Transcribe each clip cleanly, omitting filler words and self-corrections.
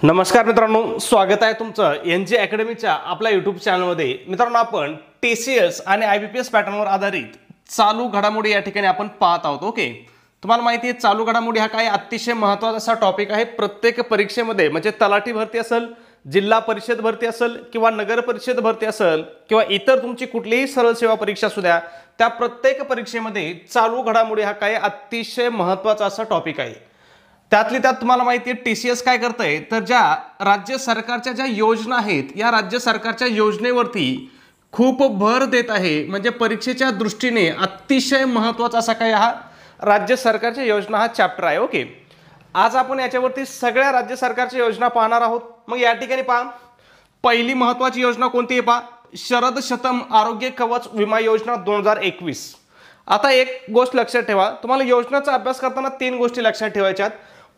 नमस्कार मित्रांनो, स्वागत आहे तुमचं एनजी अकॅडमीच्या आपल्या यूट्यूब चॅनलमध्ये। मित्रांनो, आपण टीसीएस आणि आयबीपीएस पॅटर्नवर आधारित चालू घडामोडी या ठिकाणी आपण पाहत आहोत। ओके, तुम्हाला माहिती आहे चालू घडामोडी हा काय अतिशय महत्त्वाचा असा टॉपिक आहे। प्रत्येक परीक्षेमध्ये म्हणजे तलाठी भरती असेल, जिल्हा परिषद भरती असेल किंवा नगर परिषद भरती असेल किंवा इतर तुमची कुठलीही सरळ सेवा परीक्षा असू द्या, त्या प्रत्येक परीक्षेमध्ये चालू घडामोडी हा काय अतिशय महत्त्वाचा असा टॉपिक आहे। त्यातली त्यात तुम्हाला माहिती आहे टीसीएस काय करतंय, तर ज्या राज्य सरकारच्या ज्या योजना आहेत या राज्य सरकारच्या योजनेवरती खूप भर देत आहे। म्हणजे परीक्षेच्या दृष्टीने अतिशय महत्त्वाचा असा काय हा राज्य सरकारच्या योजना हा चॅप्टर आहे। ओके, आज आपण याच्यावरती सगळ्या राज्य सरकारच्या योजना पाहणार आहोत। मग या ठिकाणी पहा, पहिली महत्त्वाची योजना कोणती आहे पहा, शरद शतम आरोग्य कवच विमा योजना 2021। आता एक गोष्ट लक्षात ठेवा, तुम्हाला योजनेचा अभ्यास करताना तीन गोष्टी लक्षात ठेवायच्यात।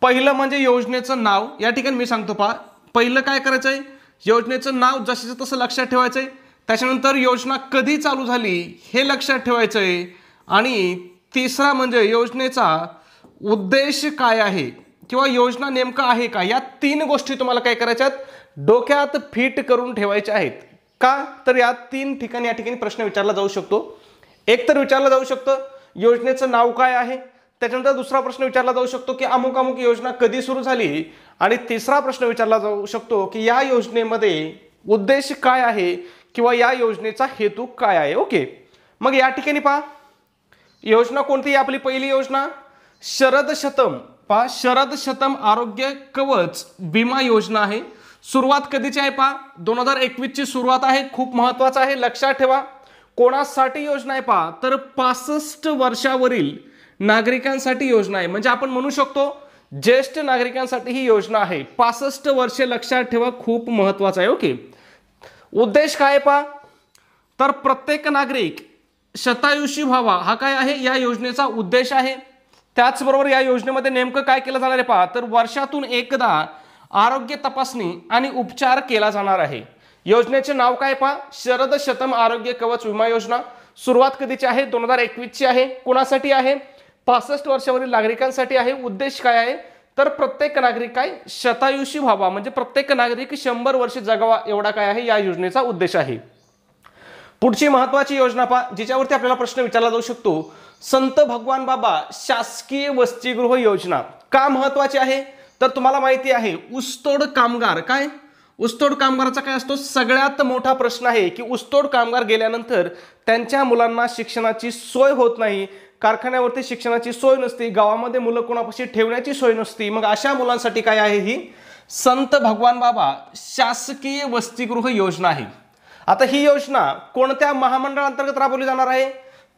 पहिलं म्हणजे योजनेचं नाव, या ठिकाणी मी सांगतो पहा, पहिलं काय करायचंय, योजनेचं नाव जसं तसं लक्षात ठेवायचंय। त्याच्यानंतर योजना कधी चालू झाली हे लक्षात ठेवायचंय आणि तिसरा म्हणजे योजनेचा उद्देश काय आहे किंवा योजना नेमका आहे का, या तीन गोष्टी तुम्हाला काय करायच्यात, डोक्यात फिट करून ठेवायच्या आहेत। का तर या तीन ठिकाणी या ठिकाणी प्रश्न विचारला जाऊ शकतो। एक तर विचारला जाऊ शकतो योजनेचं नाव काय आहे, त्याच्यानंतर दुसरा प्रश्न विचारला जाऊ शकतो की अमुक अमुक योजना कधी सुरू झाली, आणि तिसरा प्रश्न विचारला जाऊ शकतो की या योजनेमध्ये उद्देश काय आहे किंवा या योजनेचा हेतू काय आहे। ओके, मग या ठिकाणी पहा योजना कोणती आहे, आपली पहिली योजना शरद शतम। पहा, शरद शतम आरोग्य कवच विमा योजना आहे। सुरुवात कधीची आहे पहा, 2021 ची सुरुवात आहे। खूप महत्त्वाचं आहे, लक्षात ठेवा। कोणासाठी योजना आहे पहा, तर 65 वर्षावरील नागरिकांसाठी योजना आहे। म्हणजे आपण म्हणू शकतो ज्येष्ठ नागरिकांसाठी ही योजना आहे। 65 वर्षे लक्षात ठेवा, खूप महत्त्वाचं आहे। ओके, उद्देश काय पहा, तर प्रत्येक नागरिक शतायुषी व्हावा हा काय आहे या योजनेचा उद्देश आहे। त्याचबरोबर या योजनेमध्ये नेमकं काय केलं जाणार आहे पहा, तर वर्षातून एकदा आरोग्य तपासणी आणि उपचार केला जाणार आहे। योजनेचे नाव काय पहा, शरद शतम आरोग्य कवच विमा योजना। सुरुवात कधीची आहे, 2021 ची आहे। कोणासाठी आहे, 65 वर्षावरील नागरिकांसाठी आहे। उद्देश काय आहे, तर प्रत्येक नागरिक काय शतायुषी व्हावा, म्हणजे प्रत्येक नागरिक 100 वर्ष जगावा एवढा काय आहे या योजनेचा उद्देश आहे। पुढची महत्त्वाची योजना पहा, जिच्यावरती आपल्याला प्रश्न विचारला जाऊ शकतो, संत भगवान बाबा शासकीय वसतिगृह योजना। का महत्त्वाची आहे, तर तुम्हाला माहिती आहे ऊसतोड कामगार, काय ऊसतोड कामगाराचा काय असतो, सगळ्यात मोठा प्रश्न आहे की ऊसतोड कामगार गेल्यानंतर त्यांच्या मुलांना शिक्षणाची सोय होत नाही, कारखान्यावरती शिक्षणाची सोय नसते, गावामध्ये मुलं कोणापाशी ठेवण्याची सोय नसते। मग अशा मुलांसाठी काय आहे ही संत भगवान बाबा शासकीय वसतिगृह योजना आहे। आता ही योजना कोणत्या महामंडळाअंतर्गत राबवली जाणार आहे,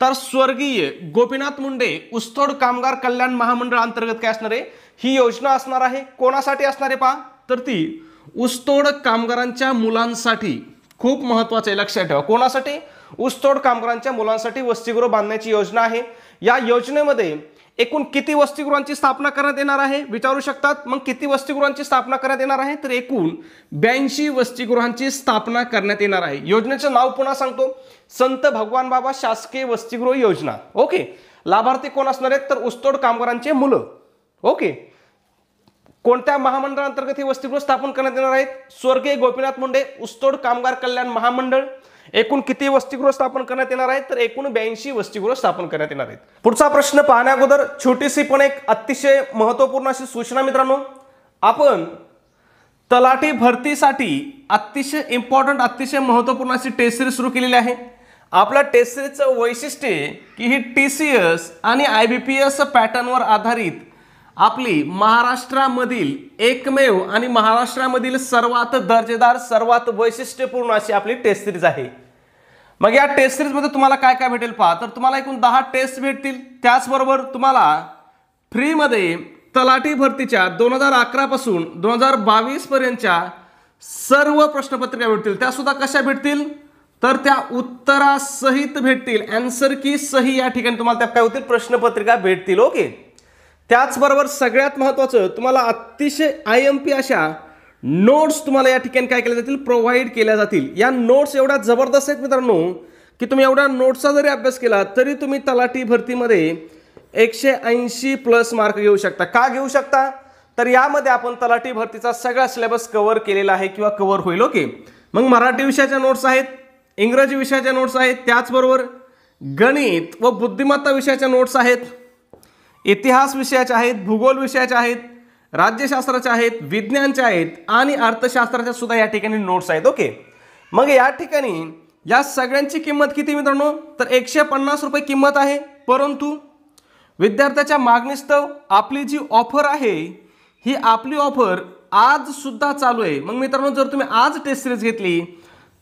तर स्वर्गीय गोपीनाथ मुंडे ऊसतोड कामगार कल्याण महामंडळ अंतर्गत काय असणार आहे ही योजना असणार आहे। कोणासाठी असणार आहे पहा, तर ती ऊसतोड कामगारांच्या मुलांसाठी। खूप महत्त्वाचं आहे, लक्षात ठेवा, कोणासाठी, ऊसतोड कामगारांच्या मुलांसाठी वसतिगृह बांधण्याची योजना आहे। या योजनेमध्ये एकूण किती वसतिगृहांची स्थापना करण्यात येणार आहे विचारू शकतात। मग किती वसतिगृहांची स्थापना करण्यात येणार आहे, तर एकूण 82 वसतिगृहांची स्थापना करण्यात येणार आहे। योजनेचं नाव पुन्हा सांगतो, संत भगवान बाबा शासकीय वसतिगृह योजना। ओके, लाभार्थी कोण असणार आहेत, तर ऊसतोड कामगारांचे मुलं। ओके, कोणत्या महामंडळाअंतर्गत ही वसतिगृह स्थापन करण्यात येणार आहेत, स्वर्गीय गोपीनाथ मुंडे ऊसतोड कामगार कल्याण महामंडळ। एकूण किती वसतिगृह स्थापन करण्यात येणार आहेत, तर एकूण 82 वसतिगृह स्थापन करण्यात येणार आहेत। पुढचा प्रश्न पाहण्या अगोदर छोटीशी पण एक अतिशय महत्त्वपूर्ण अशी सूचना मित्रांनो, आपण तलाठी भरतीसाठी अतिशय इम्पॉर्टंट अतिशय महत्त्वपूर्ण अशी टेस्ट सिरीज सुरू केलेली आहे। आपल्या टेस्ट सिरीजचं वैशिष्ट्य आहे की ही टीसीएस आणि आयबीपीएस पॅटर्नवर आधारित आपली महाराष्ट्रामधील एकमेव आणि महाराष्ट्रामधील सर्वात दर्जेदार सर्वात वैशिष्ट्यपूर्ण अशी आपली टेस्ट सिरीज आहे। मग या टेस्ट सिरीजमध्ये तुम्हाला काय काय भेटेल पहा, तर तुम्हाला एकूण 10 टेस्ट भेटतील। त्याचबरोबर तुम्हाला फ्रीमध्ये तलाठी भरतीच्या 2011 पासून 2022 पर्यंतच्या सर्व प्रश्नपत्रिका भेटतील। त्या सुद्धा कशा भेटतील, तर त्या उत्तरासहित भेटतील, आन्सर की सही या ठिकाणी तुम्हाला त्या काय होतील प्रश्नपत्रिका भेटतील। ओके, त्याचबरोबर सगळ्यात महत्त्वाचं तुम्हाला अतिशय आयएमपी अशा नोट्स तुम्हाला या ठिकाणी काय केल्या जातील, प्रोव्हाइड केल्या जातील। या नोट्स एवढ्या जबरदस्त आहेत मित्रांनो की तुम्ही एवढ्या नोट्सचा जरी अभ्यास केला तरी तुम्ही तलाठी भरतीमध्ये 180 प्लस मार्क घेऊ शकता। का घेऊ शकता, तर यामध्ये आपण तलाठी भरतीचा सगळा सिलेबस कव्हर केलेला आहे किंवा कव्हर होईल. ओके, मग मराठी विषयाच्या नोट्स आहेत, इंग्रजी विषयाच्या नोट्स आहेत, त्याचबरोबर गणित व बुद्धिमत्ता विषयाच्या नोट्स आहेत, इतिहास विषयाच्या आहेत, भूगोल विषयाच्या आहेत, राज्यशास्त्राच्या आहेत, विज्ञानच्या आहेत आणि अर्थशास्त्राच्या सुद्धा या ठिकाणी नोट्स आहेत. ओके, मग या ठिकाणी या सगळ्यांची किंमत किती मित्रांनो, तर 150 रुपये किंमत आहे. परंतु विद्यार्थ्याच्या मागणीस्तव आपली जी ऑफर आहे ही आपली ऑफर आज सुद्धा चालू आहे. मग मित्रांनो, जर तुम्ही आज टेस्ट सिरीज घेतली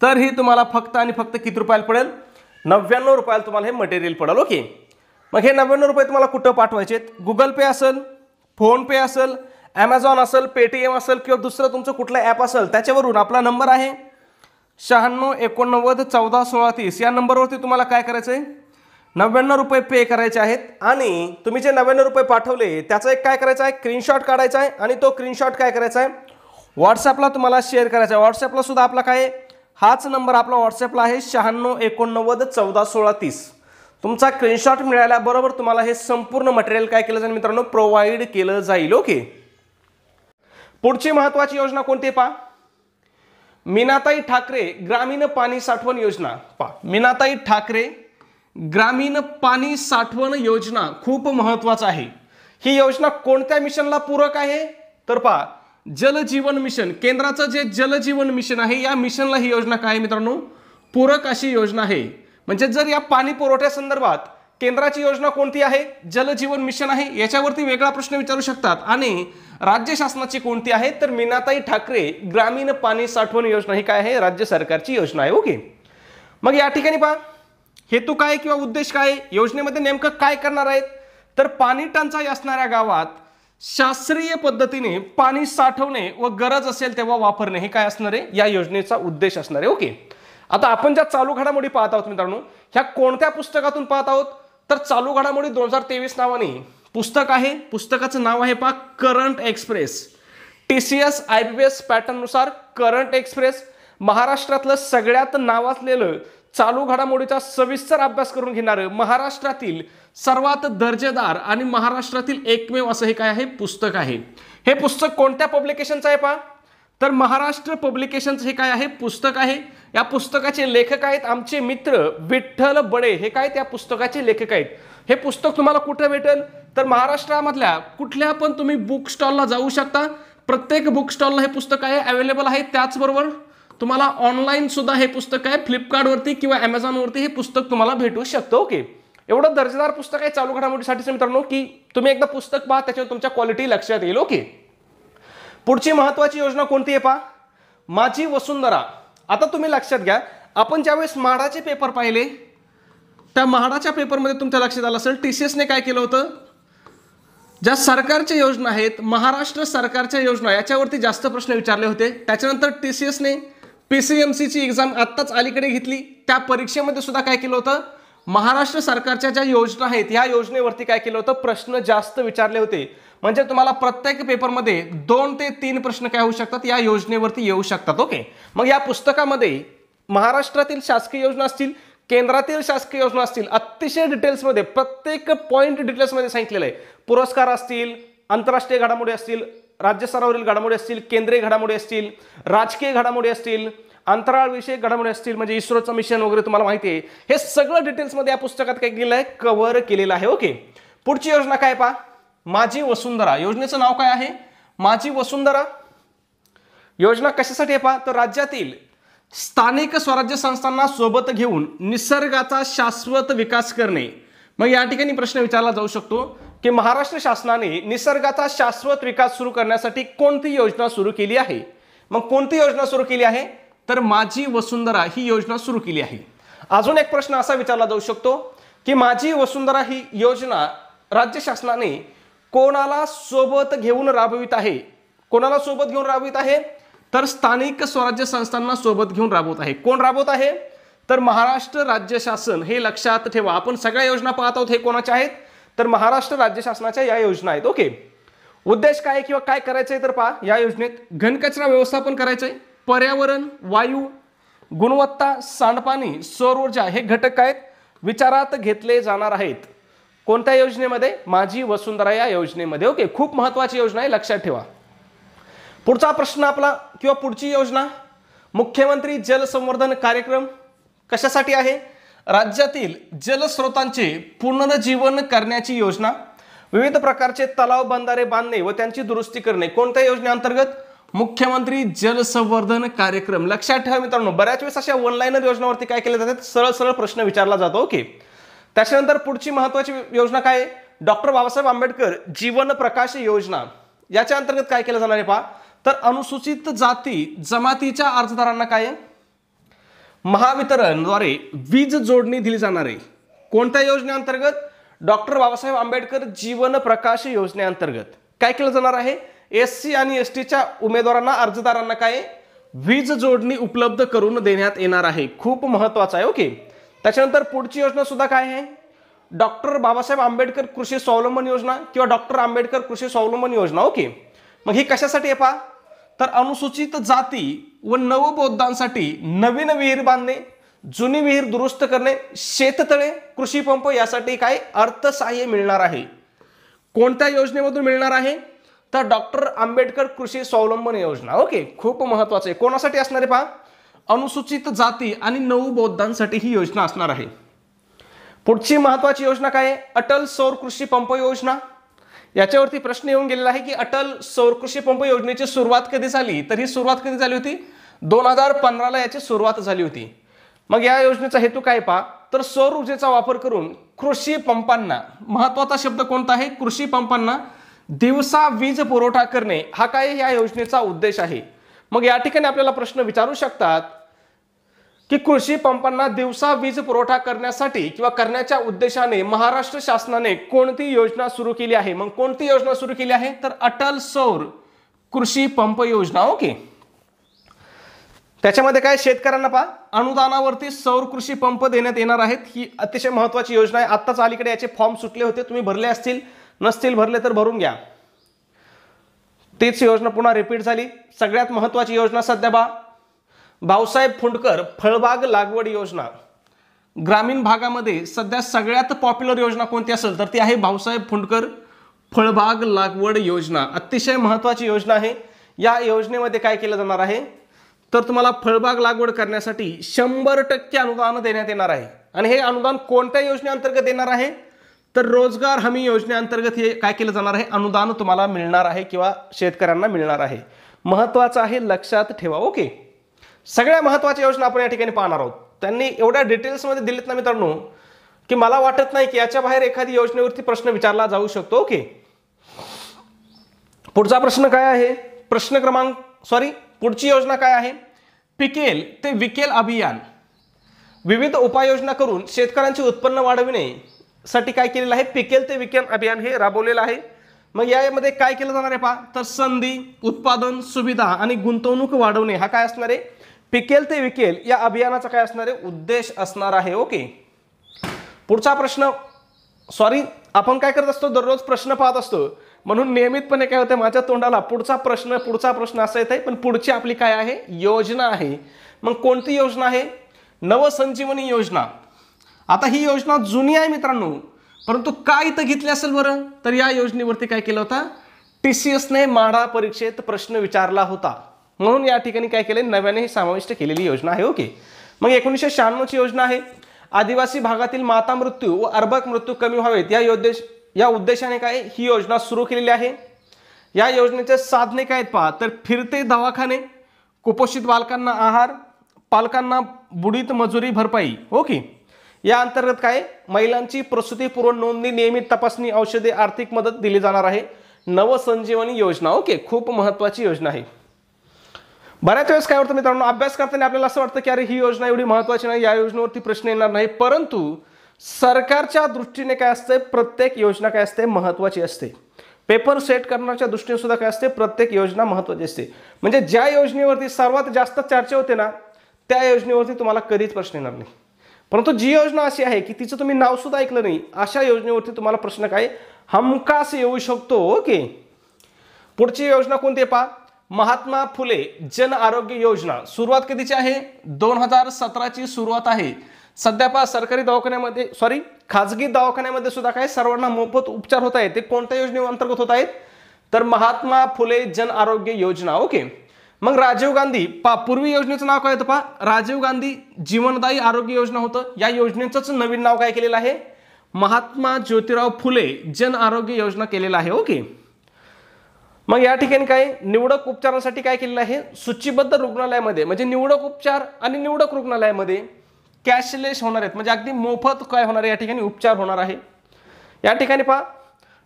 तर ही तुम्हाला फक्त आणि फक्त किती रुपयाला पडेल, 99 रुपयाला तुम्हाला हे मटेरियल पडेल. ओके, मग हे 99 रुपये तुम्हाला कुठं पाठवायचे, गुगल पे असेल, फोनपे असेल, ॲमेझॉन असेल, पेटीएम असेल किंवा दुसरं तुमचं कुठलं ॲप असेल त्याच्यावरून आपला नंबर आहे 96 89 14 16 30. या नंबरवरती तुम्हाला काय करायचं आहे, 99 रुपये पे करायचे आहेत आणि तुम्ही जे 99 रुपये पाठवले त्याचा एक काय करायचं आहे, स्क्रीनशॉट काढायचा आहे आणि तो स्क्रीनशॉट काय करायचा आहे, व्हॉट्सॲपला तुम्हाला शेअर करायचा आहे. व्हॉट्सॲपला सुद्धा आपला काय हाच नंबर आपला व्हॉट्सॲपला आहे 96 89 14 16 30. तुमचा स्क्रीनशॉट मिळाल्याबरोबर तुम्हाला हे संपूर्ण मटेरियल काय केलं जाईल मित्रांनो, प्रोव्हाइड केलं जाईल. ओके, पुढची महत्त्वाची योजना कोणती पहा, मीनाताई ठाकरे ग्रामीण पाणी साठवण योजना. पहा, मीनाताई ठाकरे ग्रामीण पाणी साठवण योजना खूप महत्त्वाचं आहे. ही योजना कोणत्या मिशनला पूरक आहे, तर पहा जलजीवन मिशन, केंद्राचं जे जलजीवन मिशन आहे या मिशनला ही योजना काय आहे मित्रांनो, पूरक अशी योजना आहे. म्हणजे जर या पाणी पुरवठ्यासंदर्भात केंद्राची योजना कोणती आहे, जलजीवन मिशन आहे, याच्यावरती वेगळा प्रश्न विचारू शकतात. आणि राज्य शासनाची कोणती आहे, तर मीनाताई ठाकरे ग्रामीण पाणी साठवण योजना ही काय आहे, राज्य सरकारची योजना आहे. ओके, मग या ठिकाणी पहा हेतू काय किंवा उद्देश काय, योजनेमध्ये नेमकं काय करणार आहेत, तर पाणी टंचाई असणाऱ्या गावात शास्त्रीय पद्धतीने पाणी साठवणे व गरज असेल तेव्हा वापरणे हे काय असणार आहे, या योजनेचा उद्देश असणार आहे. ओके, आता आपण ज्या चालू घडामोडी पाहत आहोत मित्रांनो, ह्या कोणत्या पुस्तकातून पाहत आहोत, तर चालू घडामोडी 2023 नावाने पुस्तक आहे. पुस्तकाचं नाव आहे पहा करंट एक्सप्रेस. TCS IBPS पॅटर्ननुसार करंट एक्सप्रेस महाराष्ट्रातलं सगळ्यात नावाजलेलं चालू घडामोडीचा सविस्तर अभ्यास करून घेणारं महाराष्ट्रातील सर्वात दर्जेदार आणि महाराष्ट्रातील एकमेव असं हे काय आहे, पुस्तक आहे. हे पुस्तक कोणत्या पब्लिकेशनचं आहे पहा, तर महाराष्ट्र पब्लिकेशनचं हे काय आहे, पुस्तक आहे. या पुस्तकाचे लेखक आहेत आमचे मित्र विठ्ठल बडे, हे काय त्या पुस्तकाचे लेखक आहेत. हे पुस्तक तुम्हाला कुठे भेटेल, तर महाराष्ट्रामधल्या कुठल्या पण तुम्ही बुक स्टॉलला जाऊ शकता. प्रत्येक बुक स्टॉलला हे पुस्तक आहे अवेलेबल आहे. त्याचबरोबर तुम्हाला ऑनलाईन सुद्धा हे पुस्तक आहे, फ्लिपकार्टवरती किंवा ॲमेझॉनवरती हे पुस्तक तुम्हाला भेटू शकतं. ओके, एवढं दर्जेदार पुस्तक आहे चालू घडामोडीसाठी मित्रांनो, की तुम्ही एकदा पुस्तक पहा, त्याच्यावर तुमच्या क्वालिटी लक्षात येईल. ओके, पुढची महत्त्वाची योजना कोणती आहे पहा, माझी वसुंधरा. आता तुम्ही लक्षात घ्या, आपण ज्यावेळेस म्हाडाचे पेपर पाहिले त्या म्हाडाच्या पेपरमध्ये तुमच्या लक्षात आलं असेल TCSने काय केलं होतं, ज्या सरकारच्या योजना आहेत, महाराष्ट्र सरकारच्या योजना याच्यावरती जास्त प्रश्न विचारले होते. त्याच्यानंतर TCSने PCMCची एक्झाम आत्ताच अलीकडे घेतली, त्या परीक्षेमध्ये सुद्धा काय केलं होतं, महाराष्ट्र सरकारच्या ज्या योजना आहेत या योजनेवरती काय केलं होतं, प्रश्न जास्त विचारले होते. म्हणजे तुम्हाला प्रत्येक पेपरमध्ये 2 ते 3 प्रश्न काय होऊ शकतात, या योजनेवरती येऊ शकतात. ओके, मग या पुस्तकामध्ये महाराष्ट्रातील शासकीय योजना असतील, केंद्रातील शासकीय योजना असतील, अतिशय डिटेल्समध्ये प्रत्येक पॉईंट डिटेल्समध्ये सांगितलेलं आहे. पुरस्कार असतील, आंतरराष्ट्रीय घडामोडी असतील, राज्यस्तरावरील घडामोडी असतील, केंद्रीय घडामोडी असतील, राजकीय घडामोडी असतील, अंतराळविषयक घडामोडी असतील, म्हणजे इस्रोचं मिशन वगैरे तुम्हाला माहिती आहे, हे सगळं डिटेल्समध्ये या पुस्तकात काय केलेलं आहे, कव्हर केलेलं आहे. ओके, पुढची योजना काय पहा, माझी वसुंधरा. योजनेचं नाव काय आहे, माझी वसुंधरा. योजना कशासाठी आहे पहा, तर राज्यातील स्थानिक स्वराज्य संस्थांना सोबत घेऊन निसर्गाचा शाश्वत विकास करणे. मग या ठिकाणी प्रश्न विचारला जाऊ शकतो की महाराष्ट्र शासनाने निसर्गाचा शाश्वत विकास सुरू करण्यासाठी कोणती योजना सुरू केली आहे. मग कोणती योजना सुरू केली आहे, तर माझी वसुंधरा ही योजना सुरू केली आहे. अजून एक प्रश्न असा विचारला जाऊ शकतो की माझी वसुंधरा ही योजना राज्य शासनाने कोणाला सोबत घेऊन राबवित आहे. कोणाला सोबत घेऊन राबवित आहे, तर स्थानिक स्वराज्य संस्थांना सोबत घेऊन राबवत आहे. कोण राबवत आहे, तर महाराष्ट्र राज्य शासन. हे लक्षात ठेवा, आपण सगळ्या योजना पाहत आहोत, हे कोणाच्या आहेत, तर महाराष्ट्र राज्य शासनाच्या या योजना आहेत. ओके, उद्देश काय किंवा काय करायचंय, तर पहा या योजनेत घनकचरा व्यवस्थापन करायचंय, पर्यावरण, वायू, गुणवत्ता, सांडपाणी, सौर ऊर्जा हे घटक आहेत विचारात घेतले जाणार आहेत. कोणत्या योजनेमध्ये? माझी वसुंधरा या योजनेमध्ये. ओके, खूप महत्त्वाची योजना आहे, लक्षात ठेवा. पुढचा प्रश्न आपला किंवा पुढची योजना, मुख्यमंत्री जल संवर्धन कार्यक्रम कशासाठी आहे? राज्यातील जलस्रोतांचे पुनरुज्जीवन करण्याची योजना, विविध प्रकारचे तलाव बंधारे बांधणे व त्यांची दुरुस्ती करणे. कोणत्या योजनेअंतर्गत? मुख्यमंत्री जल संवर्धन कार्यक्रम. लक्षात ठेवा मित्रांनो, बऱ्याच वेळेस अशा ऑनलाईन योजनांवरती काय केले जातात, सरळ सरळ प्रश्न विचारला जातो. ओके, त्याच्यानंतर पुढची महत्त्वाची योजना काय आहे? डॉक्टर बाबासाहेब आंबेडकर जीवन प्रकाश योजना. याच्या अंतर्गत काय केलं जाणार आहे पहा, तर अनुसूचित जाती जमातीच्या अर्जदारांना काय आहे? महावितरणद्वारे वीज जोडणी दिली जाणार आहे. कोणत्या योजनेअंतर्गत? डॉक्टर बाबासाहेब आंबेडकर जीवन प्रकाश योजनेअंतर्गत काय केलं जाणार आहे? SC आणि STच्या उमेदवारांना अर्जदारांना काय वीज जोडणी उपलब्ध करून देण्यात येणार आहे. खूप महत्त्वाचं आहे. ओके, त्याच्यानंतर पुढची योजना सुद्धा काय आहे? डॉक्टर बाबासाहेब आंबेडकर कृषी स्वावलंबन योजना किंवा डॉक्टर आंबेडकर कृषी स्वावलंबन योजना. ओके, मग ही कशासाठी आहे पहा, तर अनुसूचित जाती व नवबौद्धांसाठी नवीन विहीर बांधणे, जुनी विहीर दुरुस्त करणे, शेततळे, कृषी पंप यासाठी काय अर्थसहाय्य मिळणार आहे. कोणत्या योजनेमधून मिळणार आहे? तर डॉक्टर आंबेडकर कृषी स्वावलंबन योजना. ओके, खूप महत्त्वाचं आहे. कोणासाठी असणार आहे पहा? अनुसूचित जाती आणि नवबौद्धांसाठी ही योजना असणार आहे. पुढची महत्त्वाची योजना काय आहे? अटल सौर कृषी पंप योजना. याच्यावरती प्रश्न येऊन गेलेला आहे की अटल सौर कृषी पंप योजनेची सुरुवात कधी झाली? तर ही सुरुवात कधी झाली होती? 2015ला याची सुरुवात झाली होती. मग या योजनेचा हेतू काय पहा, तर सौर ऊर्जेचा वापर करून कृषी पंपांना, महत्त्वाचा शब्द कोणता आहे? कृषी पंपांना दिवसा वीज पुरवठा करणे हा काय या योजनेचा उद्देश आहे. मग या ठिकाणी आपल्याला प्रश्न विचारू शकतात की कृषी पंपांना दिवसा वीज पुरवठा करण्यासाठी किंवा करण्याच्या उद्देशाने महाराष्ट्र शासनाने कोणती योजना सुरू केली आहे? मग कोणती योजना सुरू केली आहे? तर अटल सौर कृषी पंप योजना. ओके, त्याच्यामध्ये काय शेतकऱ्यांना पहा अनुदानावरती सौर कृषी पंप देण्यात येणार आहेत. ही अतिशय महत्त्वाची योजना आहे. आत्ताच अलीकडे याचे फॉर्म सुटले होते, तुम्ही भरले असतील, नसतील भरले तर भरून घ्या. तीच योजना पुन्हा रिपीट झाली. सगळ्यात महत्त्वाची योजना सध्या भाऊसाहेब फुंडकर फळबाग लागवड योजना. ग्रामीण भागामध्ये सध्या सगळ्यात पॉप्युलर योजना कोणती असेल तर ती आहे भाऊसाहेब फुंडकर फळबाग लागवड योजना. अतिशय महत्त्वाची योजना आहे. या योजनेमध्ये काय केलं जाणार आहे, तर तुम्हाला फळबाग लागवड करण्यासाठी 100% अनुदान देण्यात येणार आहे. आणि हे अनुदान कोणत्या योजनेअंतर्गत येणार आहे, तर रोजगार हमी योजनेअंतर्गत हे काय केलं जाणार आहे, अनुदान तुम्हाला मिळणार आहे किंवा शेतकऱ्यांना मिळणार आहे. महत्त्वाचं आहे, लक्षात ठेवा. ओके, सगळ्या महत्त्वाच्या योजना आपण या ठिकाणी पाहणार आहोत. त्यांनी एवढ्या डिटेल्समध्ये दिलेत ना मित्रांनो की मला वाटत नाही की याच्या बाहेर एखादी योजनेवरती प्रश्न विचारला जाऊ शकतो. ओके, पुढचा प्रश्न काय आहे? प्रश्न क्रमांक पुढची योजना काय आहे? पिकेल ते विकेल अभियान. विविध उपाययोजना करून शेतकऱ्यांचे उत्पन्न वाढविण्यासाठी काय केलेलं आहे? पिकेल ते विकेल अभियान हे राबवलेलं आहे. मग यामध्ये काय केलं जाणार आहे पहा, तर संधी, उत्पादन, सुविधा आणि गुंतवणूक वाढवणे हा काय असणार आहे? पिकेल ते विकेल या अभियानाचा काय असणार आहे? उद्देश असणार आहे. ओके, पुढचा प्रश्न आपण काय करत असतो, दररोज प्रश्न पाहत असतो म्हणून नियमितपणे काय होतं माझ्या तोंडाला पुढचा प्रश्न असा येत आहे. पण पुढची आपली काय आहे? योजना आहे. मग कोणती योजना आहे? नवसंजीवनी योजना. आता ही योजना जुनी आहे मित्रांनो, परंतु काय इथं घेतली असेल बरं, तर या योजनेवरती काय केलं होतं, TCSने माढा परीक्षेत प्रश्न विचारला होता म्हणून या ठिकाणी काय केले, नव्याने समाविष्ट केलेली योजना आहे. ओके, मग 1996ची योजना आहे. आदिवासी भागातील माता मृत्यू व अर्भक मृत्यू कमी व्हावेत या उद्देशाने काय ही योजना सुरू केलेली आहे. या योजनेचे साधने काय आहेत पहा, तर फिरते दवाखाने, कुपोषित बालकांना आहार, पालकांना बुडीत मजुरी भरपाई. ओके, या अंतर्गत काय महिलांची प्रसूतीपूर्व नोंदणी, नियमित तपासणी, औषधे, आर्थिक मदत दिली जाणार आहे. नवसंजीवनी योजना. ओके, खूप महत्त्वाची योजना आहे. बऱ्याच वेळेस काय होतं मित्रांनो, अभ्यास करताना आपल्याला असं वाटतं की अरे ही योजना एवढी महत्त्वाची नाही, या योजनेवरती प्रश्न येणार नाही. परंतु सरकारच्या दृष्टीने काय असते, प्रत्येक योजना काय असते, महत्त्वाची असते. पेपर सेट करण्याच्या दृष्टीने सुद्धा काय असते, प्रत्येक योजना महत्त्वाची असते. म्हणजे ज्या योजनेवरती सर्वात जास्त चर्चा होते ना त्या योजनेवरती तुम्हाला कधीच प्रश्न येणार नाही. परंतु जी योजना अशी आहे की तिचं तुम्ही नाव सुद्धा ऐकलं नाही अशा योजनेवरती तुम्हाला प्रश्न काय हमखास येऊ शकतो. ओके, पुढची योजना कोणती आहे पहा, महात्मा फुले जन आरोग्य योजना. सुरुवात कधीची आहे? 2017ची सुरुवात आहे. सध्या पहा सरकारी दवाखान्यामध्ये खाजगी दवाखान्यामध्ये सुद्धा काय सर्वांना मोफत उपचार होत आहेत, ते कोणत्या योजनेअंतर्गत होत आहेत, तर महात्मा फुले जन आरोग्य योजना. ओके. मग राजीव गांधी पूर्वी योजनेचं नाव काय होतं पहा, राजीव गांधी जीवनदायी आरोग्य योजना होतं. या योजनेचंच नवीन नाव काय केलेलं आहे, महात्मा ज्योतिराव फुले जन आरोग्य योजना केलेलं आहे. ओके. मग या ठिकाणी काय निवडक उपचारासाठी काय केलेलं आहे, सूचीबद्ध रुग्णालयामध्ये म्हणजे निवडक उपचार आणि निवडक रुग्णालयामध्ये कॅशलेस होणार आहेत, म्हणजे अगदी मोफत काय होणार आहे या ठिकाणी उपचार होणार आहे. या ठिकाणी पहा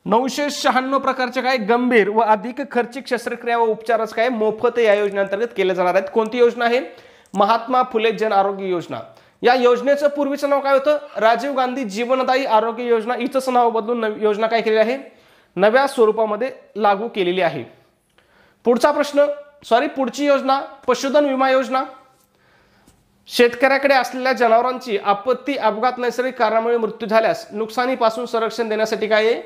996 प्रकारचे काय गंभीर व अधिक खर्चिक शस्त्रक्रिया व उपचारच काय मोफत या योजनेअंतर्गत केले जाणार आहेत. कोणती योजना आहे, महात्मा फुले जन आरोग्य योजना. या योजनेचं पूर्वीचं नाव काय होतं, राजीव गांधी जीवनदायी आरोग्य योजना. हिचं नाव बदलून योजना काय केलेली आहे, नव्या स्वरूपामध्ये लागू केलेली आहे. पुढचा प्रश्न पुढची योजना पशुधन विमा योजना. शेतकऱ्याकडे असलेल्या जनावरांची आपत्ती अपघात नैसर्गिक कारणामुळे मृत्यू झाल्यास नुकसानीपासून संरक्षण देण्यासाठी काय आहे,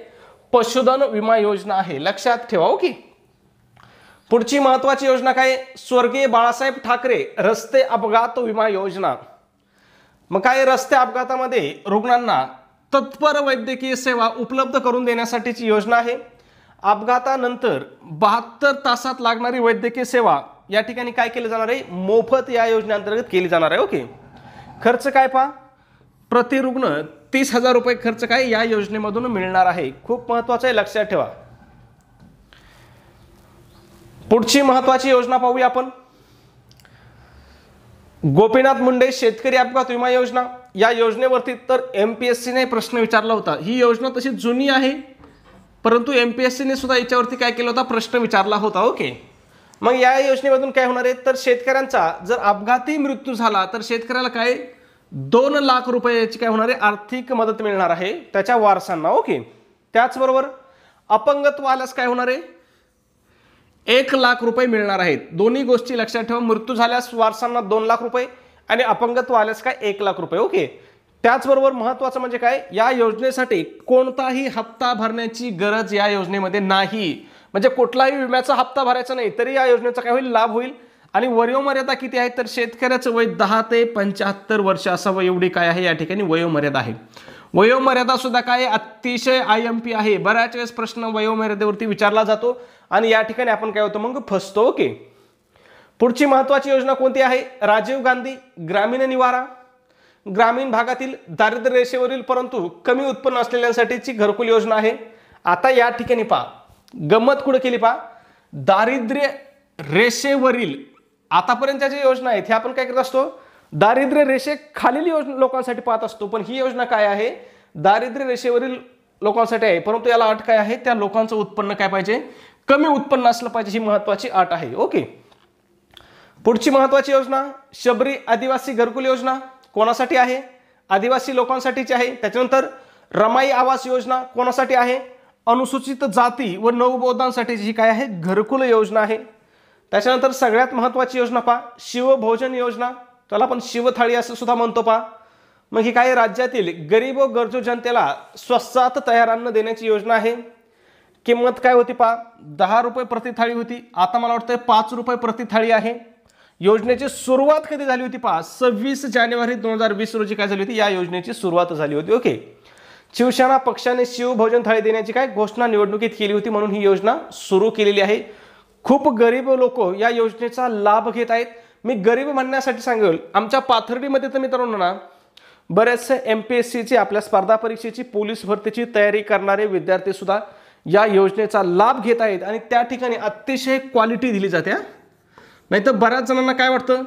पशुधन विमा योजना आहे, लक्षात ठेवा. ओके. पुढची महत्वाची योजना काय, स्वर्गीय बाळासाहेब ठाकरे रस्ते अपघात विमा योजना. मग काय रस्ते अपघातामध्ये रुग्णांना तत्पर वैद्यकीय सेवा उपलब्ध करून देण्यासाठीची योजना आहे. अपघातानंतर 72 तासात लागणारी वैद्यकीय सेवा या ठिकाणी काय केली जाणार आहे, मोफत या योजनेअंतर्गत केली जाणार आहे. ओके. खर्च काय पहा, प्रति रुग्ण 30,000 रुपये खर्च काय या योजनेमधून मिळणार आहे. खूप महत्वाचं आहे, लक्षात ठेवा. पुढची महत्वाची योजना पाहूया आपण, गोपीनाथ मुंडे शेतकरी अपघात विमा योजना. या योजनेवरती तर MPSC ने प्रश्न विचारला होता. ही योजना तशी जुनी आहे, परंतु MPSC ने सुद्धा याच्यावरती काय केलं होता, प्रश्न विचारला होता. ओके. मग या योजनेमधून काय होणार आहे, तर शेतकऱ्यांचा जर अपघाती मृत्यू झाला तर शेतकऱ्याला काय 2 लाख रुपयाची काय होणार आहे, आर्थिक मदत मिळणार आहे त्याच्या वारसांना. ओके. त्याचबरोबर अपंगत्व आल्यास काय होणार आहे, 1 लाख रुपये मिळणार आहेत. दोन्ही गोष्टी लक्षात ठेवा, मृत्यू झाल्यास वारसांना 2 लाख रुपये आणि अपंगत्व आल्यास काय 1 लाख रुपये. ओके. त्याचबरोबर महत्वाचं म्हणजे काय, या योजनेसाठी कोणताही हप्ता भरण्याची गरज या योजनेमध्ये नाही, म्हणजे कुठलाही विम्याचा हप्ता भरायचा नाही तरी या योजनेचा काय होईल, लाभ होईल. आणि वयोमर्यादा किती आहे, तर शेतकऱ्याचं वय 10 ते 75 वर्ष असावं एवढी काय आहे या ठिकाणी वयोमर्यादा आहे. वयोमर्यादा सुद्धा काय अतिशय IMP आहे. बऱ्याच वेळेस प्रश्न वयोमर्यादेवरती विचारला जातो आणि या ठिकाणी आपण काय होतो मग फसतो. ओके. पुढची महत्वाची योजना कोणती आहे, राजीव गांधी ग्रामीण निवारा. ग्रामीण भागातील दारिद्र्य रेषेवरील परंतु कमी उत्पन्न असलेल्यांसाठीची घरकुल योजना आहे. आता या ठिकाणी पहा गंमत कुठे केली पहा, दारिद्र्य रेषेवरील आतापर्यंतच्या ज्या योजना आहेत ह्या आपण काय करत असतो, दारिद्र्य रेषे खालील लोकांसाठी पाहत असतो, पण ही योजना काय आहे, दारिद्र्य रेषेवरील लोकांसाठी आहे, परंतु याला अट काय आहे, त्या लोकांचं उत्पन्न काय पाहिजे, कमी उत्पन्न असलं पाहिजे, ही महत्वाची अट आहे. ओके. पुढची महत्वाची योजना शबरी आदिवासी घरकुल योजना. कोणासाठी आहे, आदिवासी लोकांसाठीची आहे. त्याच्यानंतर रमाई आवास योजना कोणासाठी आहे, अनुसूचित जाती व नवबौद्धांसाठीची ही काय आहे, घरकुल योजना आहे. त्याच्यानंतर सगळ्यात महत्वाची योजना पहा शिवभोजन योजना, त्याला आपण शिवथाळी असं सुद्धा म्हणतो पहा. मग ही काय राज्यातील गरीब व गरजू जनतेला स्वस्तात तयार अन्न देण्याची योजना आहे. किंमत काय होती पहा, 10 रुपये प्रति थाळी होती, आता मला वाटतं 5 रुपये प्रति थाळी आहे. योजनेची सुरुवात कधी झाली होती पहा, 26 जानेवारी 2020 रोजी काय झाली होती, या योजनेची सुरुवात झाली होती. ओके. शिवसेना पक्षाने शिवभोजन थाळी देण्याची काय घोषणा निवडणुकीत केली होती, म्हणून ही योजना सुरू केलेली आहे. खूप गरीब लोक या योजनेचा लाभ घेत आहेत. मी गरीब म्हणण्यासाठी सांगेल, आमच्या पाथर्डीमध्ये तर मित्रांनो ना बरेचसे MPSCची आपल्या स्पर्धा परीक्षेची पोलीस भरतीची तयारी करणारे विद्यार्थी सुद्धा या योजनेचा लाभ घेत आहेत आणि त्या ठिकाणी अतिशय क्वालिटी दिली जाते. नाही तर बऱ्याच जणांना काय वाटतं,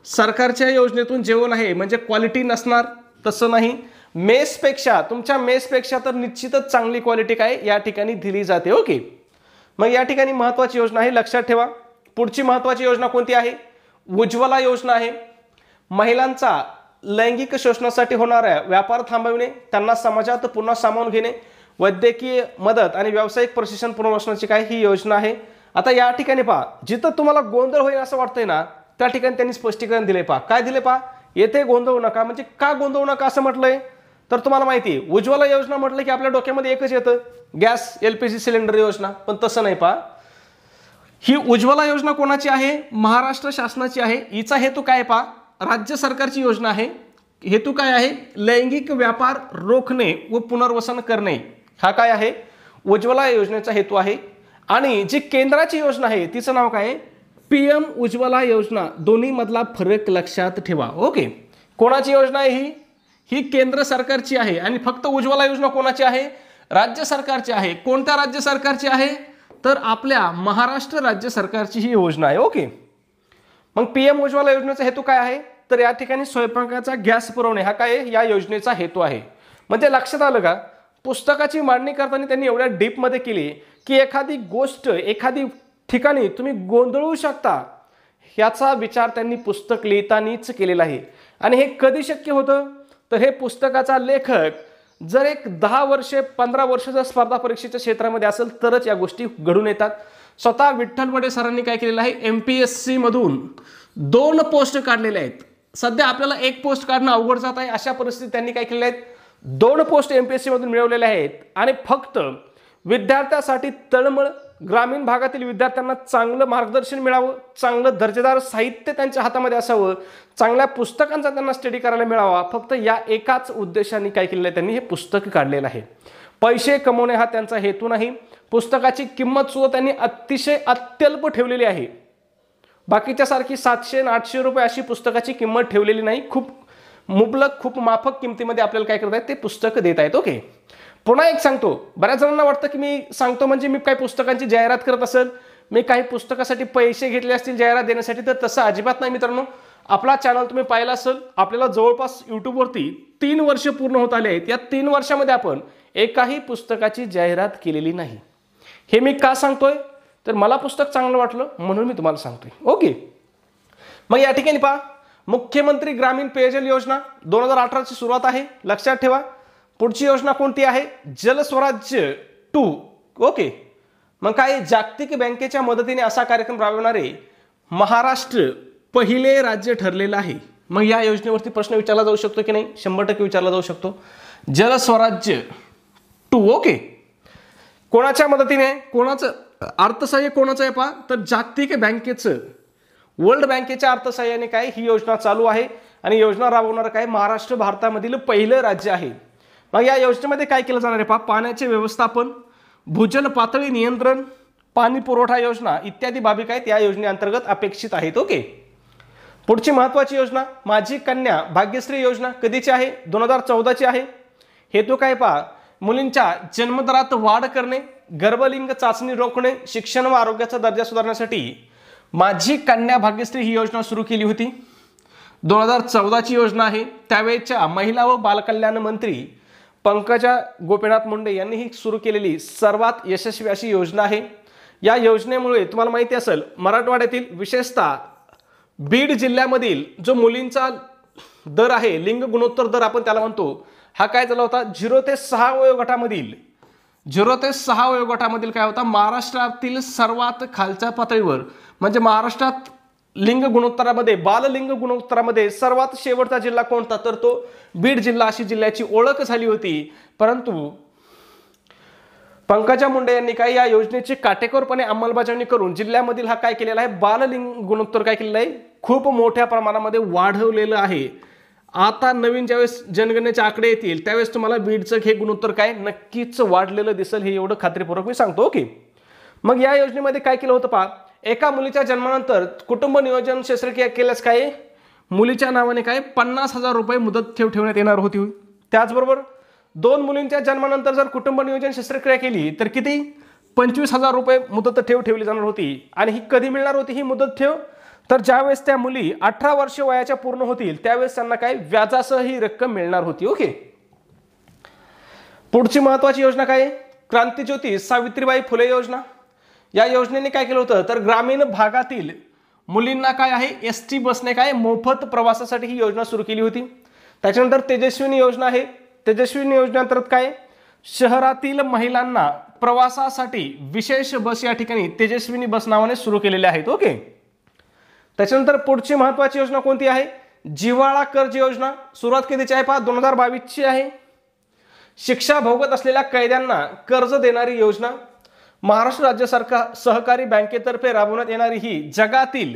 सरकारच्या योजनेतून जेवण आहे म्हणजे क्वालिटी नसणार, तसं नाही. मेसपेक्षा तुमच्या मेसपेक्षा तर निश्चितच चांगली क्वालिटी काय या ठिकाणी दिली जाते. ओके. मग या ठिकाणी महत्वाची योजना आहे, लक्षात ठेवा. पुढची महत्वाची योजना कोणती आहे, उज्ज्वला योजना आहे. महिलांचा लैंगिक शोषणासाठी होणारा व्यापार थांबविणे, त्यांना समाजात पुन्हा सामावून घेणे, वैद्यकीय मदत आणि व्यावसायिक प्रशिक्षण पुनर्वसनाची काय ही योजना आहे. आता या ठिकाणी पहा, जिथं तुम्हाला गोंधळ होईल असं वाटतंय ना त्या ठिकाणी त्यांनी स्पष्टीकरण दिले पहा. काय दिले पहा, येथे गोंधळू नका. म्हणजे का गोंधळू नका असं म्हटलंय, तर तुम्हाला माहिती आहे उज्ज्वला योजना म्हटलं की आपल्या डोक्यामध्ये एकच येतं, गॅस LPG सिलेंडर योजना, पण तसं नाही पहा. ही उज्ज्वला योजना कोणाची आहे, महाराष्ट्र शासनाची आहे. हिचा हेतू काय पहा, राज्य सरकारची योजना आहे, हेतू काय आहे? लैंगिक व्यापार रोखणे व पुनर्वसन करणे हा काय आहे? उज्ज्वला योजनेचा हेतू आहे. आणि जी केंद्राची योजना आहे तिचं नाव काय आहे? PM उज्ज्वला योजना. दोन्ही मधला फरक लक्षात ठेवा. ओके, कोणाची योजना आहे ही? ही केंद्र सरकारची आहे. आणि फक्त उज्ज्वला योजना कोणाची आहे? राज्य सरकारची आहे. कोणत्या राज्य सरकारची आहे? तर आपल्या महाराष्ट्र राज्य सरकारची ही योजना आहे. ओके, मग PM उज्ज्वला योजनेचा हेतू काय आहे? तर या ठिकाणी स्वयंपाकाचा गॅस पुरवणे हा काय आहे? या योजनेचा हेतू आहे. म्हणजे लक्षात आलं का? पुस्तकाची मांडणी करताना त्यांनी एवढ्या डीपमध्ये केली की एखादी गोष्ट एखादी ठिकाणी तुम्ही गोंधळू शकता याचा विचार त्यांनी पुस्तक लिहितानीच केलेला आहे. आणि हे कधी शक्य होतं? तर हे पुस्तकाचा लेखक जर एक 10 वर्षे 15 वर्ष जर स्पर्धा परीक्षेच्या क्षेत्रामध्ये असेल तरच या गोष्टी घडून येतात. स्वतः विठ्ठल बडे सरांनी काय केलेलं आहे? MPSC मधून 2 पोस्ट काढलेल्या आहेत. सध्या आपल्याला 1 पोस्ट काढणं अवघड जात आहे. अशा परिस्थितीत त्यांनी काय केलेले आहेत? 2 पोस्ट MPSC मधून मिळवलेल्या आहेत. आणि फक्त विद्यार्थ्यांसाठी तळमळ, ग्रामीण भागातील विद्यार्थ्यांना चांगलं मार्गदर्शन मिळावं, चांगलं दर्जेदार साहित्य त्यांच्या हातामध्ये असावं, चांगल्या पुस्तकांचा त्यांना स्टडी करायला मिळावा, फक्त या एकाच उद्देशाने काय केलेलं आहे? त्यांनी हे पुस्तक काढलेलं आहे. पैसे कमवणे हा त्यांचा हेतू नाही. पुस्तकाची किंमत सुद्धा त्यांनी अतिशय अत्यल्प ठेवलेली आहे. बाकीच्या सारखी 700 आणि 800 रुपये अशी पुस्तकाची किंमत ठेवलेली नाही. खूप मुबलक, खूप माफक किमतीमध्ये आपल्याला काय करत आहेत? ते पुस्तक देत आहेत. ओके, पुन्हा एक सांगतो, बऱ्याच जणांना वाटतं की मी सांगतो म्हणजे मी काही पुस्तकांची जाहिरात करत असेल, मी काही पुस्तकासाठी पैसे घेतले असतील जाहिरात देण्यासाठी, तर तसं अजिबात नाही मित्रांनो. आपला चॅनल तुम्ही पाहिला असेल, आपल्याला जवळपास यूट्यूबवरती 3 वर्ष पूर्ण होत आले आहेत. या 3 वर्षामध्ये आपण एकाही पुस्तकाची जाहिरात केलेली नाही. हे मी का सांगतोय? तर मला पुस्तक चांगलं वाटलं म्हणून मी तुम्हाला सांगतोय. ओके, मग या ठिकाणी पहा, मुख्यमंत्री ग्रामीण पेयजल योजना 2018ची सुरुवात आहे. लक्षात ठेवा. पुढची योजना कोणती आहे? जलस्वराज्य 2. ओके, मग काय? जागतिक बँकेच्या मदतीने असा कार्यक्रम राबवणारे महाराष्ट्र पहिले राज्य ठरलेलं आहे. मग या योजनेवरती प्रश्न विचारला जाऊ शकतो की नाही? 100% विचारला जाऊ शकतो. जलस्वराज्य 2. ओके, कोणाच्या मदतीने? कोणाचं अर्थसहाय्य कोणाचं आहे पहा? तर जागतिक बँकेचं, वर्ल्ड बँकेच्या अर्थसहाय्याने काय ही योजना चालू आहे. आणि योजना राबवणारं काय? महाराष्ट्र भारतामधील पहिलं राज्य आहे. मग या योजनेमध्ये काय केलं जाणार आहे पहा? पाण्याचे व्यवस्थापन, भूजल पातळी नियंत्रण, पाणी पुरवठा योजना इत्यादी बाबी काय या योजनेअंतर्गत अपेक्षित आहेत. ओके, पुढची महत्त्वाची योजना माझी कन्या भाग्यश्री योजना. कधीची आहे? 2014ची आहे. हेतू काय पहा? मुलींच्या जन्मदरात वाढ करणे, गर्भलिंग चाचणी रोखणे, शिक्षण व आरोग्याचा दर्जा सुधारण्यासाठी माझी कन्या भाग्यश्री ही योजना सुरू केली होती. 2014ची योजना आहे. त्यावेळेच्या महिला व बालकल्याण मंत्री पंकजा गोपीनाथ मुंडे यांनी ही सुरू केलेली सर्वात यशस्वी अशी योजना आहे. या योजनेमुळे तुम्हाला माहिती असेल, मराठवाड्यातील विशेषतः बीड जिल्ह्यामधील जो मुलींचा दर आहे, लिंग गुणोत्तर दर आपण त्याला म्हणतो, हा काय झाला होता? 0 ते 6 वयोगटामधील 0 ते 6 वयोगटामधील काय होता? महाराष्ट्रातील सर्वात खालच्या पातळीवर, म्हणजे महाराष्ट्रात लिंग गुणोत्तरामध्ये, बाललिंग गुणोत्तरामध्ये सर्वात शेवटचा जिल्हा कोणता? तर तो बीड जिल्हा अशी जिल्ह्याची ओळख झाली होती. परंतु पंकजा मुंडे यांनी काय या योजनेची काटेकोरपणे अंमलबजावणी करून जिल्ह्यामधील हा काय केलेला आहे? बाललिंग गुणोत्तर काय केलेलं आहे? खूप मोठ्या प्रमाणामध्ये वाढवलेलं आहे. आता नवीन ज्यावेळेस जनगणनेचे आकडे येतील त्यावेळेस तुम्हाला बीडचं हे गुणोत्तर काय नक्कीच वाढलेलं दिसेल, हे एवढं खात्रीपूर्वक मी सांगतो. ओके, मग या योजनेमध्ये काय केलं होतं पहा? एका मुलीच्या जन्मानंतर कुटुंब नियोजन शस्त्रक्रिया केल्यास काय मुलीच्या नावाने काय 50,000 रुपये मुदत ठेव ठेवण्यात येणार होती. त्याचबरोबर 2 मुलींच्या जन्मानंतर जर कुटुंब नियोजन शस्त्रक्रिया केली तर किती? 25,000 रुपये मुदत ठेव ठेवली जाणार होती. आणि ही कधी मिळणार होती ही मुदत ठेव? तर ज्यावेळेस त्या मुली 18 वर्ष वयाच्या पूर्ण होतील त्यावेळेस त्यांना काय व्याजासह ही रक्कम मिळणार होती. ओके, पुढची महत्त्वाची योजना काय? क्रांतिज्योती सावित्रीबाई फुले योजना. या योजनेने काय केलं होतं? तर ग्रामीण भागातील मुलींना काय आहे? ST बसने काय मोफत प्रवासासाठी ही योजना सुरू केली होती. त्याच्यानंतर तेजस्विनी योजना आहे. तेजस्विनी योजनेअंतर्गत काय शहरातील महिलांना प्रवासासाठी विशेष बस या ठिकाणी तेजस्विनी बस नावाने सुरू केलेले आहेत. ओके, त्याच्यानंतर पुढची महत्त्वाची योजना कोणती आहे? जिव्हाळा कर्ज योजना. सुरुवात कधीची आहे पहा? 2022ची आहे. शिक्षा भोगत असलेल्या कैद्यांना कर्ज देणारी योजना. महाराष्ट्र राज्य सरकार सहकारी बँकेतर्फे राबवण्यात येणारी ही जगातील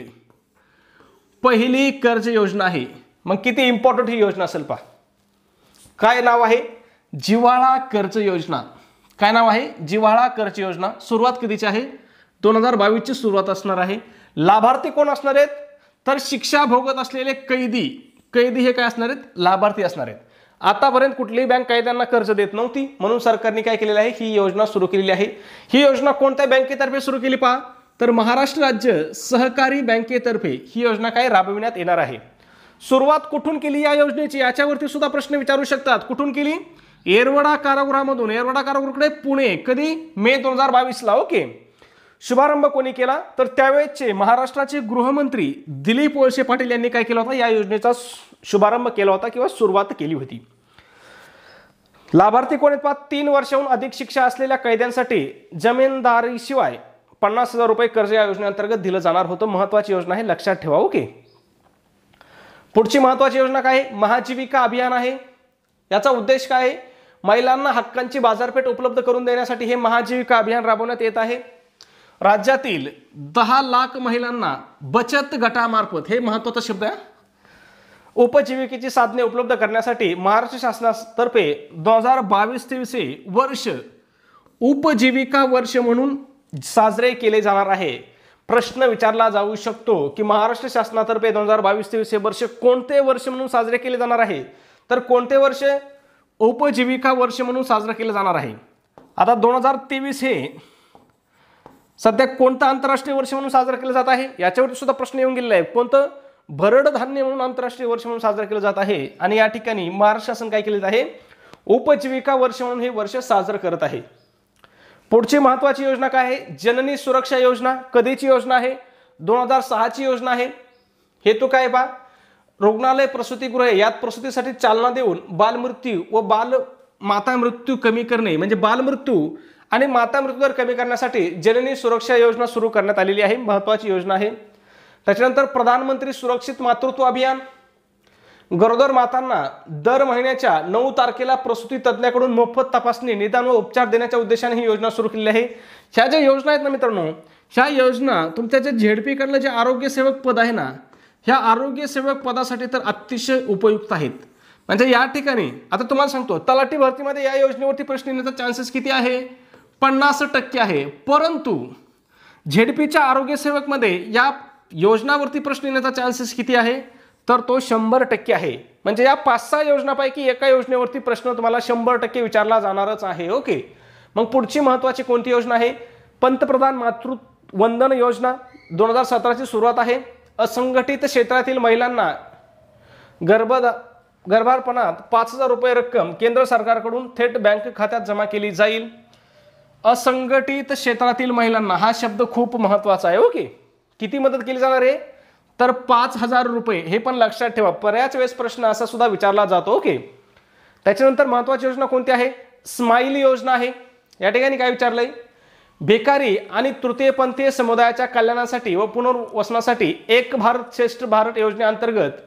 पहिली कर्ज योजना आहे. मग किती इम्पॉर्टंट ही योजना असेल पहा. काय नाव आहे? जिव्हाळा कर्ज योजना. काय नाव आहे? जिव्हाळा कर्ज योजना. सुरुवात कधीची आहे? 2022 ची सुरुवात असणार आहे. लाभार्थी कोण असणार आहेत? तर शिक्षा भोगत असलेले कैदी हे काय असणार आहेत? लाभार्थी असणार आहेत. आतापर्यंत कुठलीही बँक कैद्यांना कर्ज देत नव्हती, म्हणून सरकारने काय केलेलं आहे? ही योजना सुरू केलेली आहे. ही योजना कोणत्या बँकेतर्फे सुरू केली पहा? तर महाराष्ट्र राज्य सहकारी बँकेतर्फे ही योजना काय राबविण्यात येणार आहे. सुरुवात कुठून केली या योजनेची? याच्यावरती सुद्धा प्रश्न विचारू शकतात. कुठून केली? येरवडा कारागृहामधून. येरवडा कारागृहाकडे पुणे. कधी? मे 2022 ला. ओके. शुभारंभ कोणी केला? तर त्यावेळेचे महाराष्ट्राचे गृहमंत्री दिलीप वळसे पाटील यांनी काय केला होता? या योजनेचा शुभारंभ केला होता किंवा सुरुवात केली होती. लाभार्थी कोण आहेत? 3 वर्षाहून अधिक शिक्षा असलेल्या कैद्यांसाठी जमीनदारीशिवाय 50,000 रुपये कर्ज या योजनेअंतर्गत दिलं जाणार होतं. महत्वाची योजना आहे, लक्षात ठेवा. ओके. पुढची महत्वाची योजना काय आहे? महाजीविका अभियान आहे. याचा उद्देश काय आहे? महिलांना हक्कांची बाजारपेठ उपलब्ध करून देण्यासाठी हे महाजीविका अभियान राबवण्यात येत आहे. राज्यातील 10 लाख महिलांना बचत गटामार्फत, हे महत्वाचा शब्द आहे, उपजीविकेची साधने उपलब्ध करण्यासाठी महाराष्ट्र शासनातर्फे 2022-23 वर्ष उपजीविका वर्ष म्हणून साजरे केले जाणार आहे. प्रश्न विचारला जाऊ शकतो की महाराष्ट्र शासनातर्फे 2022-23 वर्ष कोणते वर्ष म्हणून साजरे केले जाणार आहे? तर कोणते वर्ष? उपजीविका वर्ष म्हणून साजरे केले जाणार आहे. आता 2023 हे सध्या कोणतं आंतरराष्ट्रीय वर्ष म्हणून साजरा केलं जात आहे? याच्यावरती सुद्धा प्रश्न येऊन गेलेला आहे. कोणतं? भरड धान्य म्हणून आंतरराष्ट्रीय वर्ष म्हणून साजरा केलं जात आहे. आणि या ठिकाणी महाराष्ट्र शासन काय केले आहे? उपजीविका वर्ष म्हणून हे वर्ष साजरं करत आहे. पुढची महत्वाची योजना काय आहे? जननी सुरक्षा योजना. कधीची योजना आहे? 2006 ची योजना आहे. हेतू काय बा? रुग्णालय, प्रसूतीगृहे यात प्रसूतीसाठी चालना देऊन बालमृत्यू व माता मृत्यू कमी करणे, म्हणजे बालमृत्यू आणि माता मृत्यू दर कमी करण्यासाठी जननी सुरक्षा योजना सुरू करण्यात आलेली आहे. महत्वाची योजना आहे. त्याच्यानंतर प्रधानमंत्री सुरक्षित मातृत्व अभियान. गरोदर मातांना दर महिन्याच्या 9 तारखेला प्रसूती तज्ज्ञाकडून मोफत तपासणी, निदान व उपचार देण्याच्या उद्देशाने ही योजना सुरू केलेली आहे. ह्या ज्या योजना आहेत ना मित्रांनो, ह्या योजना तुमच्या जे झेडपी कडलं जे आरोग्य सेवक पद आहे ना, ह्या आरोग्य सेवक पदासाठी तर अतिशय उपयुक्त आहेत. म्हणजे या ठिकाणी आता तुम्हाला सांगतो, तलाठी भरतीमध्ये या योजनेवरती प्रश्न येण्याचा चान्सेस किती आहे? 50% आहे. परंतु झेडपीच्या आरोग्य सेवक मध्ये या योजनावरती प्रश्न येण्याचा चान्सेस किती आहे? तर तो 100% आहे. म्हणजे या 5-6 योजनापैकी एका योजनेवरती प्रश्न तुम्हाला 100% विचारला जाणारच आहे. ओके. मग पुढची महत्वाची कोणती योजना आहे? पंतप्रधान मातृत्व वंदन योजना. 2017 ची सुरुवात आहे. असंघटित क्षेत्रातील महिलांना गर्भारपणात 5,000 रुपये रक्कम केंद्र सरकारकडून थेट बँक खात्यात जमा केली जाईल. असंघटित क्षेत्रातील महिलांना हा शब्द खूप महत्वाचा आहे. ओके. किती मदत केली जाणार आहे? तर 5,000 रुपये. हे पण लक्षात ठेवा, बऱ्याच वेळेस प्रश्न असा सुद्धा विचारला जातो. ओके. त्याच्यानंतर महत्वाची योजना कोणती आहे? स्माइल योजना आहे. या ठिकाणी काय विचारलंय? बेकारी आणि तृतीयपंथीय समुदायाच्या कल्याणासाठी व पुनर्वसनासाठी एक भारत श्रेष्ठ भारत योजनेअंतर्गत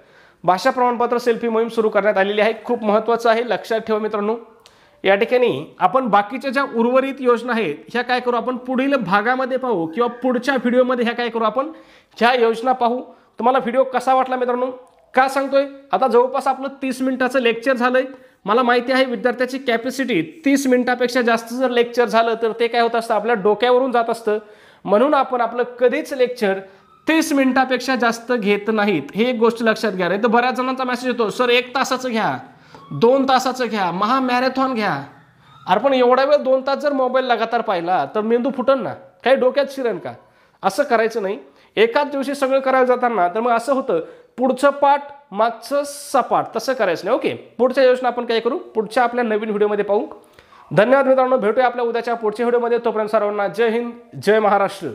भाषा प्रमाणपत्र सेल्फी मोहीम सुरू करण्यात आलेली आहे. खूप महत्वाचं आहे, लक्षात ठेवा मित्रांनो. या ठिकाणी आपण बाकीच्या ज्या उर्वरित योजना आहेत ह्या काय करू, आपण पुढील भागामध्ये पाहू किंवा पुढच्या व्हिडिओमध्ये ह्या काय करू, आपण ह्या योजना पाहू. तुम्हाला व्हिडिओ कसा वाटला मित्रांनो? का सांगतोय? आता जवळपास आपलं 30 मिनिटाचं लेक्चर झालंय. मला माहिती आहे विद्यार्थ्याची कॅपॅसिटी 30 मिनिटापेक्षा जास्त जर लेक्चर झालं तर ते काय होत असतं, आपल्या डोक्यावरून जात असतं. म्हणून आपण आपलं कधीच लेक्चर 30 मिनिटापेक्षा जास्त घेत नाहीत. हे एक गोष्ट लक्षात घ्या. नाही तर बऱ्याच जणांचा मेसेज येतो, सर 1 तासाचं घ्या, 2 तासाचं घ्या, महा मॅरेथॉन घ्या. अरे पण एवढा वेळ 2 तास जर मोबाईल लगातार पाहिला तर मेंदू फुटन ना, काही डोक्यात शिरेन का? असं करायचं नाही. एकाच दिवशी सगळं करायला जाताना तर मग असं होतं, पुढचं पाठ मागचं सपाट, तसं करायचं नाही. ओके. पुढच्या योजना आपण काय करू, पुढच्या आपल्या नवीन व्हिडिओमध्ये पाहू. धन्यवाद मित्रांनो. भेटूया आपल्या उद्याच्या पुढच्या व्हिडिओमध्ये. तोपर्यंत सर्वांना जय हिंद, जय महाराष्ट्र.